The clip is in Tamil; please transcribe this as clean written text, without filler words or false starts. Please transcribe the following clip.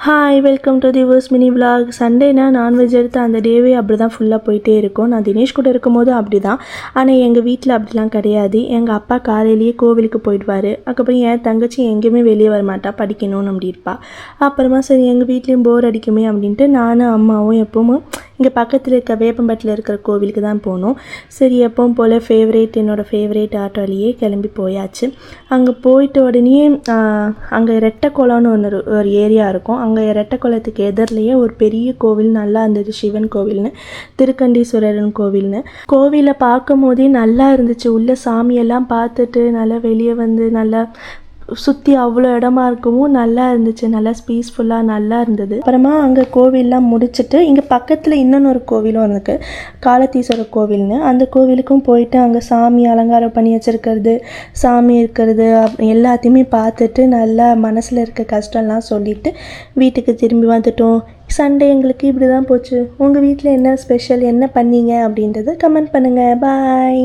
ஹாய் வெல்கம் டு திவர்ஸ் மினி விலாக். சண்டேனா நான்வெஜ் எடுத்து அந்த டேவே அப்படி தான் ஃபுல்லாக போயிட்டே இருக்கும். நான் தினேஷ் கூட இருக்கும்போது அப்படி தான். ஆனால் எங்கள் வீட்டில் அப்படிலாம் கிடையாது. எங்கள் அப்பா காலையிலேயே கோவிலுக்கு போயிடுவார். அதுக்கப்புறம் என் தங்கச்சி எங்கேயுமே வெளியே வரமாட்டா, படிக்கணும்னு அப்படி இருப்பா. அப்புறமா சரி எங்கள் வீட்லேயும் போர் அடிக்குமே அப்படின்ட்டு நானும் அம்மாவும் எப்பவும் இங்கே பக்கத்தில் இருக்க வேப்பம்பட்டில் இருக்கிற கோவிலுக்கு தான் போனோம். சரி எப்பவும் போல் என்னோடய ஃபேவரேட் ஆட்டோலேயே கிளம்பி போயாச்சு. அங்கே போயிட்டு உடனே அங்கே ரெட்டைக்குளம்னு ஒரு ஏரியா இருக்கும். அங்கே ரெட்டைக்குளத்துக்கு எதிரிலேயே ஒரு பெரிய கோவில் நல்லா இருந்தது, சிவன் கோவில்னு, திருக்கண்டீஸ்வரன் கோவில்னு. கோவிலை பார்க்கும் போதே நல்லா இருந்துச்சு. உள்ள சாமியெல்லாம் பார்த்துட்டு நல்லா வெளியே வந்து நல்லா சுற்றி அவ்வளோ இடமா இருக்கவும் நல்லா இருந்துச்சு. நல்லா பீஸ்ஃபுல்லாக நல்லா இருந்தது. அப்புறமா அங்கே கோவிலெலாம் முடிச்சுட்டு இங்கே பக்கத்தில் இன்னொன்று கோவிலும் இருக்குது, காலத்தீஸ்வரர் கோவில்னு. அந்த கோவிலுக்கும் போயிட்டு அங்கே சாமி அலங்காரம் பண்ணி வச்சுருக்கிறது, சாமி இருக்கிறது எல்லாத்தையுமே பார்த்துட்டு நல்லா மனசில் இருக்க கஷ்டம்லாம் சொல்லிவிட்டு வீட்டுக்கு திரும்பி வந்துட்டோம். சண்டே எங்களுக்கு இப்படி தான் போச்சு. உங்கள் வீட்டில் என்ன ஸ்பெஷல், என்ன பண்ணீங்க அப்படின்றத கமெண்ட் பண்ணுங்கள். பாய்.